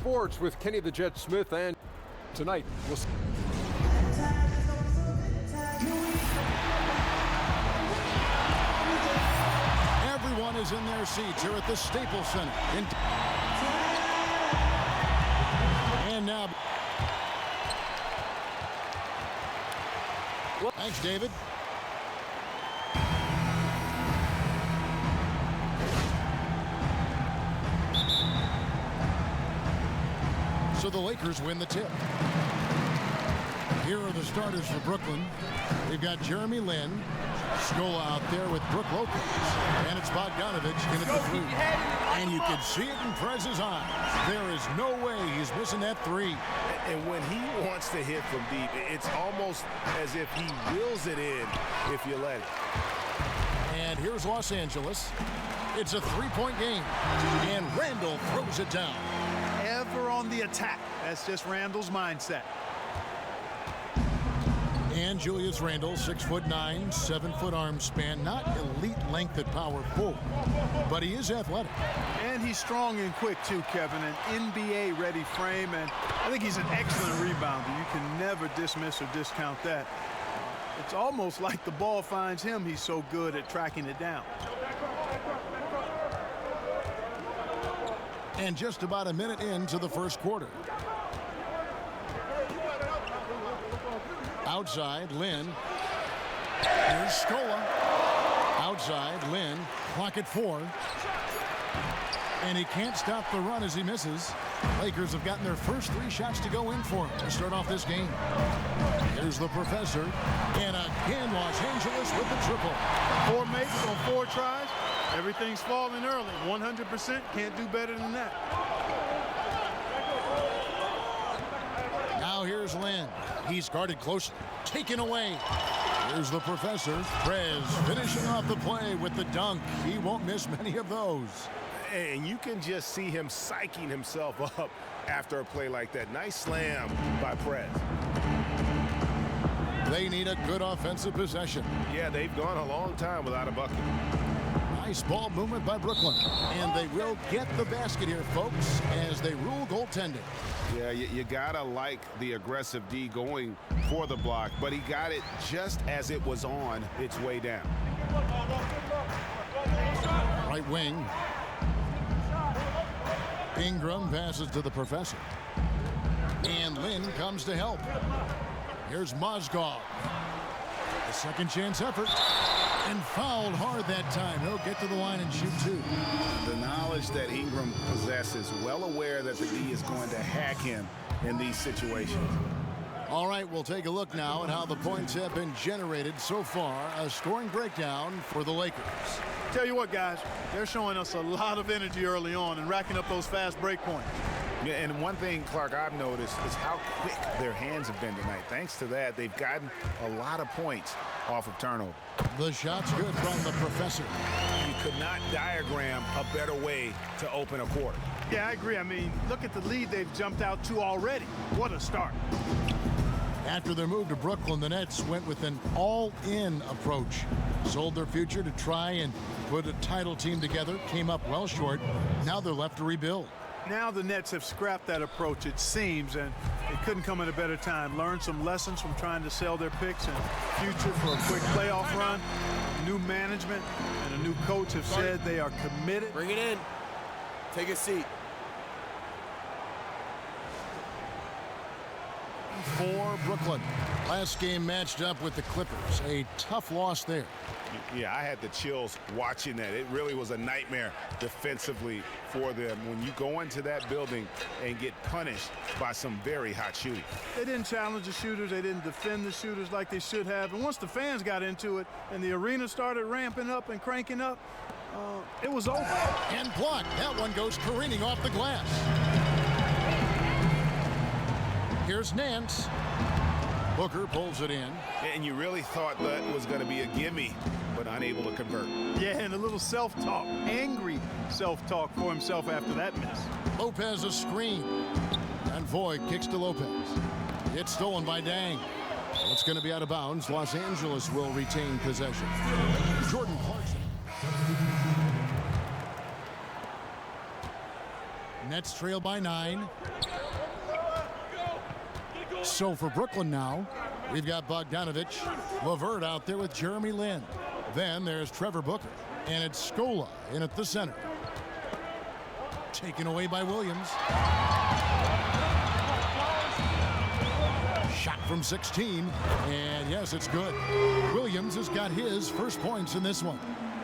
Sports with Kenny the Jet Smith, and tonight we'll see. Everyone is in their seats here at the Staples Center. And now, thanks, David. So the Lakers win the tip. Here are the starters for Brooklyn. They've got Jeremy Lin, Scola out there with Brook Lopez, and it's Bogdanovich in at the three. And you can see it in Prez's eyes. There is no way he's missing that three. And when he wants to hit from deep, it's almost as if he wills it in if you let it. And here's Los Angeles. It's a three-point game, and Randall throws it down. Ever on the attack. That's just Randall's mindset. And Julius Randle, 6'9", 7-foot arm span, not elite length at power forward, but he is athletic. And he's strong and quick too, Kevin. An NBA-ready frame, and I think he's an excellent rebounder. You can never dismiss or discount that. It's almost like the ball finds him. He's so good at tracking it down. And just about a minute into the first quarter. Outside, Lin. Here's Scola. Outside, Lin. Clock at 4. And he can't stop the run as he misses. Lakers have gotten their first 3 shots to go in for him to start off this game. Here's the professor. And again, Los Angeles with the triple. 4 makes on 4 tries. Everything's falling early. 100%. Can't do better than that. Now here's Lin. He's guarded closely. Taken away. Here's the professor. Prez finishing off the play with the dunk. He won't miss many of those. And you can just see him psyching himself up after a play like that. Nice slam by Prez. They need a good offensive possession. Yeah, they've gone a long time without a bucket. Nice ball movement by Brooklyn. And they will get the basket here, folks, as they rule goaltending. Yeah, you gotta like the aggressive D going for the block, but he got it just as it was on its way down. Right wing. Ingram passes to the professor. And Lin comes to help. Here's Mozgov. A second chance effort. And fouled hard that time. He'll get to the line and shoot 2. The knowledge that Ingram possesses, well aware that the D is going to hack him in these situations. All right, we'll take a look now at how the points have been generated so far. A scoring breakdown for the Lakers. Tell you what, guys, they're showing us a lot of energy early on and racking up those fast break points. Yeah, and one thing, Clark, I've noticed is how quick their hands have been tonight. Thanks to that, they've gotten a lot of points off of turnover. The shot's good from the professor. You could not diagram a better way to open a quarter. Yeah, I agree. I mean, look at the lead they've jumped out to already. What a start. After their move to Brooklyn, the Nets went with an all-in approach. Sold their future to try and put a title team together. Came up well short. Now they're left to rebuild. Now the Nets have scrapped that approach, it seems, and it couldn't come at a better time. Learned some lessons from trying to sell their picks and future for a quick playoff run. New management and a new coach have said they are committed. Bring it in. Take a seat. For Brooklyn. Last game matched up with the Clippers. A tough loss there. Yeah, I had the chills watching that. It really was a nightmare defensively for them when you go into that building and get punished by some very hot shooting. They didn't challenge the shooters. They didn't defend the shooters like they should have. And once the fans got into it and the arena started ramping up and cranking up, it was over. And blocked. That one goes careening off the glass. Here's Nance. Booker pulls it in. And you really thought that was going to be a gimme, but unable to convert. Yeah, and a little self-talk, angry self-talk for himself after that miss. Lopez a screen. And Voigt kicks to Lopez. It's stolen by Dang. It's going to be out of bounds. Los Angeles will retain possession. Jordan Clarkson. Nets trail by 9. So for Brooklyn now, we've got Bogdanovich, LeVert out there with Jeremy Lin. Then there's Trevor Booker, and it's Scola in at the center. Taken away by Williams. Shot from 16, and yes, it's good. Williams has got his first points in this one.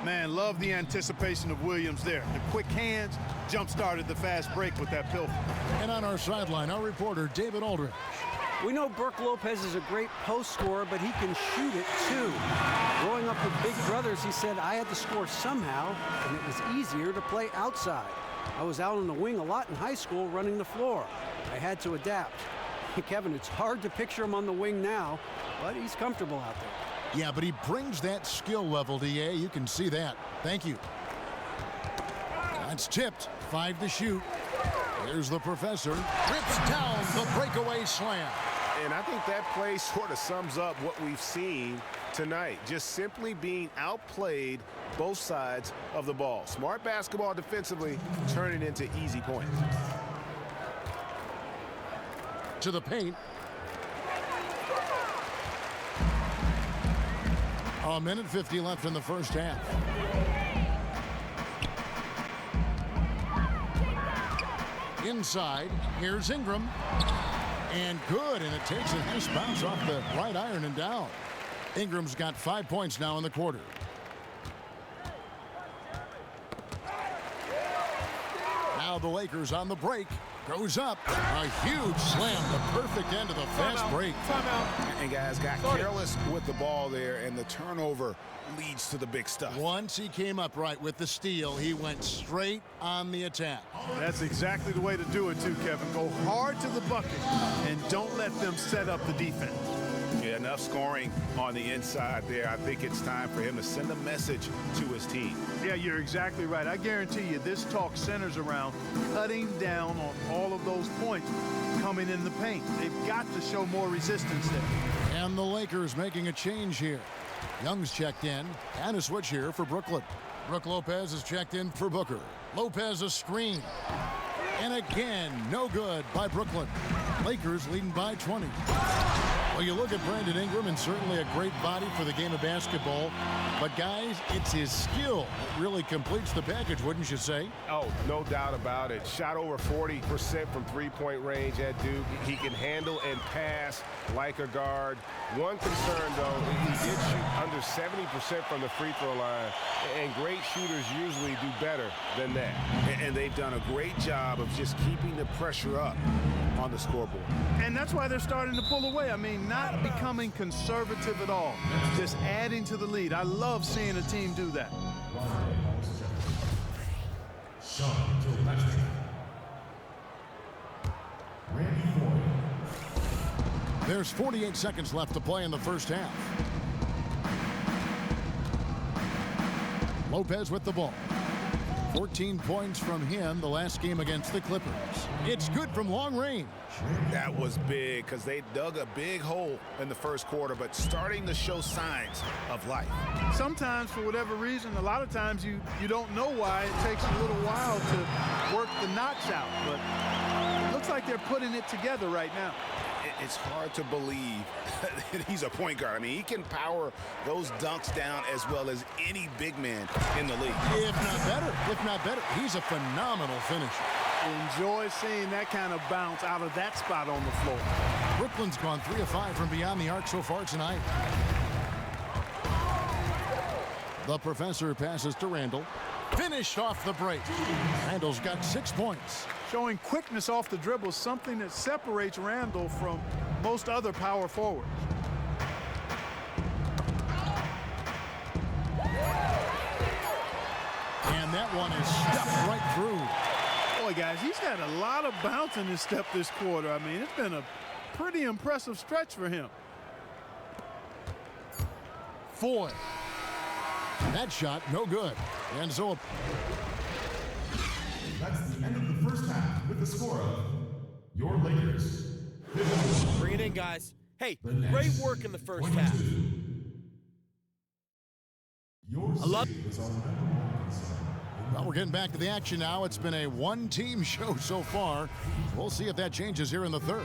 Man, love the anticipation of Williams there. The quick hands jump-started the fast break with that pilfer. And on our sideline, our reporter, David Aldrich. We know Brook Lopez is a great post scorer, but he can shoot it too. Growing up with big brothers, he said, I had to score somehow, and it was easier to play outside. I was out on the wing a lot in high school running the floor. I had to adapt. Kevin, it's hard to picture him on the wing now, but he's comfortable out there. Yeah, but he brings that skill level, DA. You can see that. Thank you. That's tipped. 5 to shoot. Here's the professor. Rips down the breakaway slam. And I think that play sort of sums up what we've seen tonight. Just simply being outplayed both sides of the ball. Smart basketball defensively, turning into easy points. To the paint. A minute 50 left in the first half. Inside, here's Ingram. And good, and it takes a nice bounce off the right iron and down. Ingram's got 5 points now in the quarter. Now the Lakers on the break. Goes up. A huge slam. The perfect end of the fast break. And guys got careless with the ball there, and the turnover leads to the big stuff. Once he came up right with the steal, he went straight on the attack. That's exactly the way to do it too, Kevin. Go hard to the bucket and don't let them set up the defense. Yeah, enough scoring on the inside there. I think it's time for him to send a message to his team. Yeah, you're exactly right. I guarantee you this talk centers around cutting down on all of those points coming in the paint. They've got to show more resistance there. And the Lakers making a change here. Young's checked in, and a switch here for Brooklyn. Brook Lopez is checked in for Booker. Lopez a screen. And again, no good by Brooklyn. Lakers leading by 20. Well, you look at Brandon Ingram, and certainly a great body for the game of basketball. But, guys, it's his skill that really completes the package, wouldn't you say? Oh, no doubt about it. Shot over 40% from three-point range at Duke. He can handle and pass like a guard. One concern, though, he did shoot under 70% from the free throw line. And great shooters usually do better than that. And they've done a great job of just keeping the pressure up on the scoreboard. And that's why they're starting to pull away. I mean, not becoming conservative at all. Just adding to the lead. I love seeing a team do that. There's 48 seconds left to play in the first half. Lopez with the ball. 14 points from him the last game against the Clippers. It's good from long range. That was big because they dug a big hole in the first quarter, but starting to show signs of life. Sometimes, for whatever reason, a lot of times you don't know why. It takes a little while to work the knots out, but it looks like they're putting it together right now. It's hard to believe that he's a point guard. I mean, he can power those dunks down as well as any big man in the league. If not better, he's a phenomenal finisher. Enjoy seeing that kind of bounce out of that spot on the floor. Brooklyn's gone 3 of 5 from beyond the arc so far tonight. The professor passes to Randall. Finished off the break. Randall's got 6 points. Showing quickness off the dribble, something that separates Randall from most other power forwards. And that one is stuffed right through. Boy, guys, he's had a lot of bounce in his step this quarter. I mean, it's been a pretty impressive stretch for him. Foy. That shot, no good. And so that's the end of the first half with the score of your Lakers. Bring it in, guys. Hey, great work in the first half. Your I love city was our #1 concern in Well, we're getting back to the action now. It's been a one-team show so far. We'll see if that changes here in the third.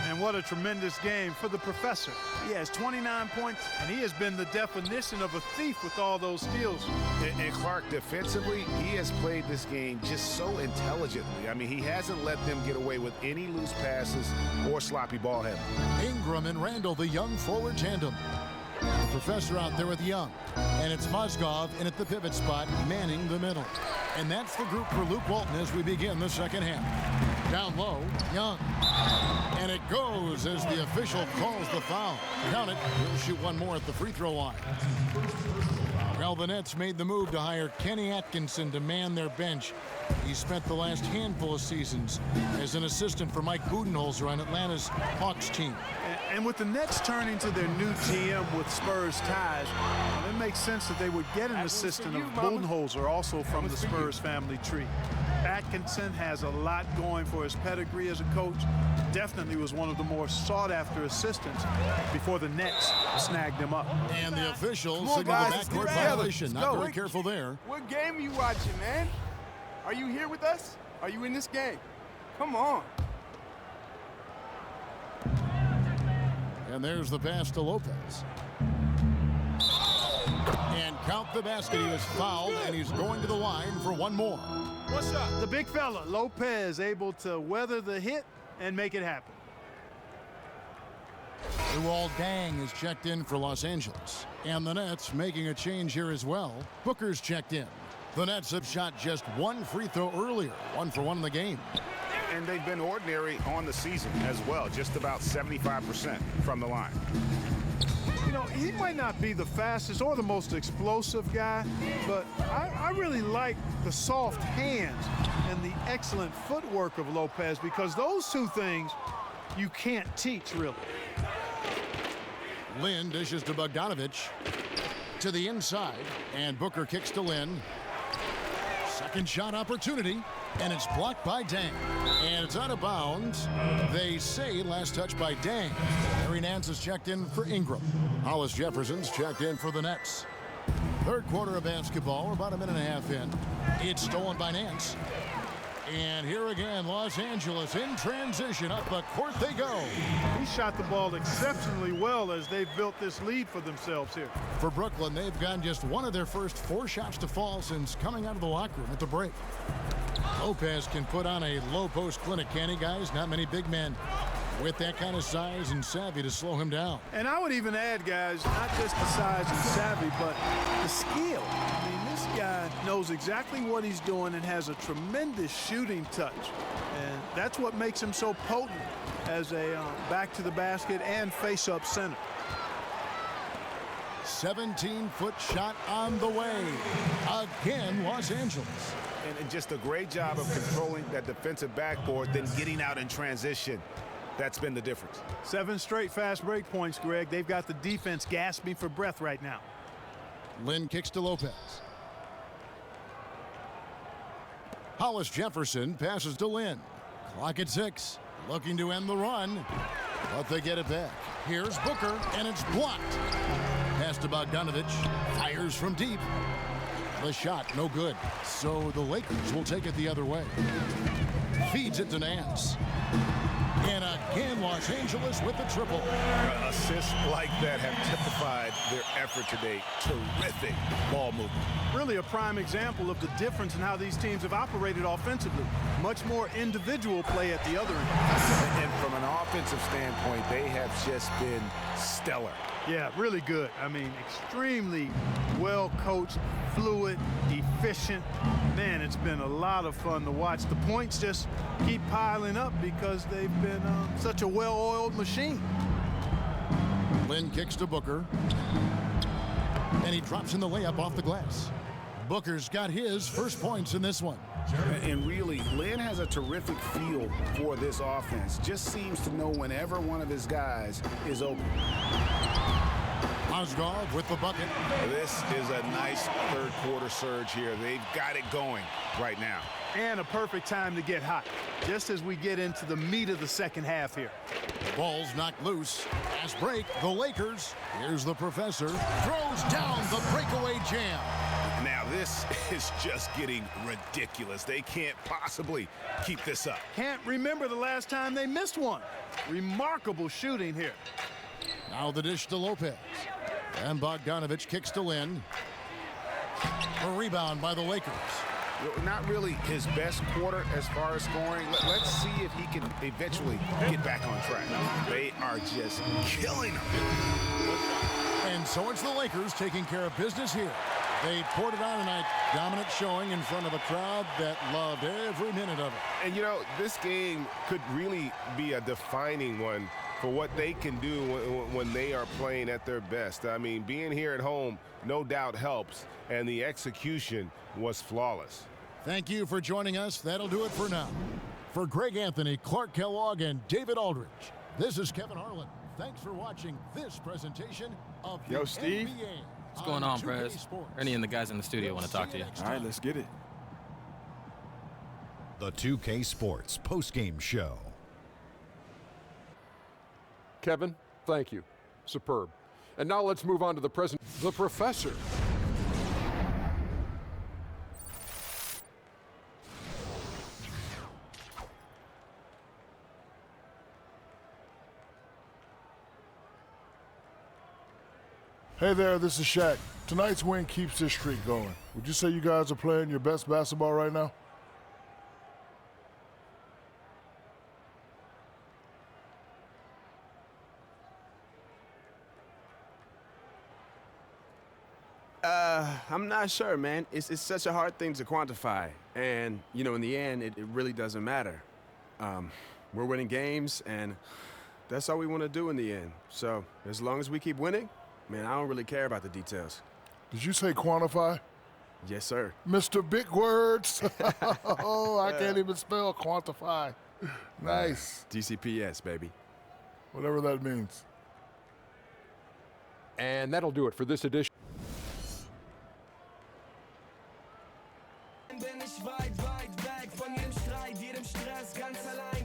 And what a tremendous game for the professor. He has 29 points, and he has been the definition of a thief with all those steals. And Clark, defensively, he has played this game just so intelligently. I mean, he hasn't let them get away with any loose passes or sloppy ball handling. Ingram and Randall, the young forward tandem. The professor out there with Young. And it's Mozgov in at the pivot spot, manning the middle. And that's the group for Luke Walton as we begin the second half. Down low, Young. And it goes as the official calls the foul. Count it. He'll shoot one more at the free throw line. Well, the Nets made the move to hire Kenny Atkinson to man their bench. He spent the last handful of seasons as an assistant for Mike Budenholzer on Atlanta's Hawks team. And with the Nets turning to their new GM with Spurs ties, it makes sense that they would get an assistant of Budenholzer, also from the Spurs family tree. Atkinson has a lot going for his pedigree as a coach. Definitely was one of the more sought-after assistants before the Nets snagged him up. And the officials signal the backcourt violation. Not very careful there. What game are you watching, man? Are you here with us? Are you in this game? Come on. And there's the pass to Lopez. And count the basket. He was fouled, and he's going to the line for one more. What's up? The big fella, Lopez, able to weather the hit and make it happen. Luol Deng is checked in for Los Angeles. And the Nets making a change here as well. Booker's checked in. The Nets have shot just one free throw earlier, 1 for 1 in the game. And they've been ordinary on the season as well, just about 75% from the line. You know, he might not be the fastest or the most explosive guy, but I really like the soft hands and the excellent footwork of Lopez, because those two things you can't teach, really. Lynn dishes to Bogdanovich. To the inside, and Booker kicks to Lynn. Second shot opportunity, and it's blocked by Deng. And it's out of bounds. They say last touch by Deng. Larry Nance is checked in for Ingram. Hollis Jefferson's checked in for the Nets. Third quarter of basketball. We're about a minute and a half in. It's stolen by Nance. And here again, Los Angeles in transition. Up the court they go. He shot the ball exceptionally well as they've built this lead for themselves here. For Brooklyn, they've gotten just one of their first 4 shots to fall since coming out of the locker room at the break. Lopez can put on a low post clinic, can he, guys? Not many big men with that kind of size and savvy to slow him down. And I would even add, guys, not just the size and savvy, but the skill. I mean, this guy knows exactly what he's doing and has a tremendous shooting touch. And that's what makes him so potent as a back-to-the-basket and face-up center. 17-foot shot on the way. Again, Los Angeles. And just a great job of controlling that defensive backboard, then getting out in transition. That's been the difference. 7 straight fast break points, Greg. They've got the defense gasping for breath right now. Lynn kicks to Lopez. Hollis Jefferson passes to Lynn. Clock at 6. Looking to end the run. But they get it back. Here's Booker, and it's blocked. Pass to Bogdanovich. Fires from deep. The shot, no good. So the Lakers will take it the other way. Feeds it to Nance. And again, Los Angeles with the triple. Assists like that have typified their effort today. Terrific ball movement. Really a prime example of the difference in how these teams have operated offensively. Much more individual play at the other end. And from an offensive standpoint, they have just been stellar. Yeah, really good. I mean, extremely well coached, fluid, efficient. Man, it's been a lot of fun to watch. The points just keep piling up because they've been such a well-oiled machine. Lynn kicks to Booker. And he drops in the layup off the glass. Booker's got his first points in this one. And really, Lynn has a terrific feel for this offense. Just seems to know whenever one of his guys is open. Mozgov with the bucket. This is a nice third quarter surge here. They've got it going right now. And a perfect time to get hot, just as we get into the meat of the second half here. Ball's knocked loose. Fast break, the Lakers. Here's the professor. Throws down the breakaway jam. Now this is just getting ridiculous. They can't possibly keep this up. Can't remember the last time they missed one. Remarkable shooting here. Now the dish to Lopez. And Bogdanovich kicks to Lynn. A rebound by the Lakers. Not really his best quarter as far as scoring. Let's see if he can eventually get back on track. They are just killing him. And so it's the Lakers taking care of business here. They poured it on tonight. Dominant showing in front of a crowd that loved every minute of it. And, you know, this game could really be a defining one for what they can do when they are playing at their best. I mean, being here at home no doubt helps, and the execution was flawless. Thank you for joining us. That'll do it for now. For Greg Anthony, Clark Kellogg, and David Aldridge, this is Kevin Harlan. Thanks for watching this presentation of the Steve. NBA. What's going on, Prez? Ernie and the guys in the studio want to talk to you. All right, let's get it. The 2K Sports postgame show. Kevin, thank you. Superb. And now let's move on to the present. The professor. Hey there, this is Shaq. Tonight's win keeps this streak going. Would you say you guys are playing your best basketball right now? I'm not sure, man. It's such a hard thing to quantify. And, you know, in the end, it really doesn't matter. We're winning games, and that's all we want to do in the end. So as long as we keep winning, man, I don't really care about the details. Did you say quantify? Yes, sir. Mr. Big Words. Oh, I can't even spell quantify. Nice. DCPS, baby. Whatever that means. And that'll do it for this edition. Bin ich weit weg von jedem Streit, jedem Stress, ganz allein.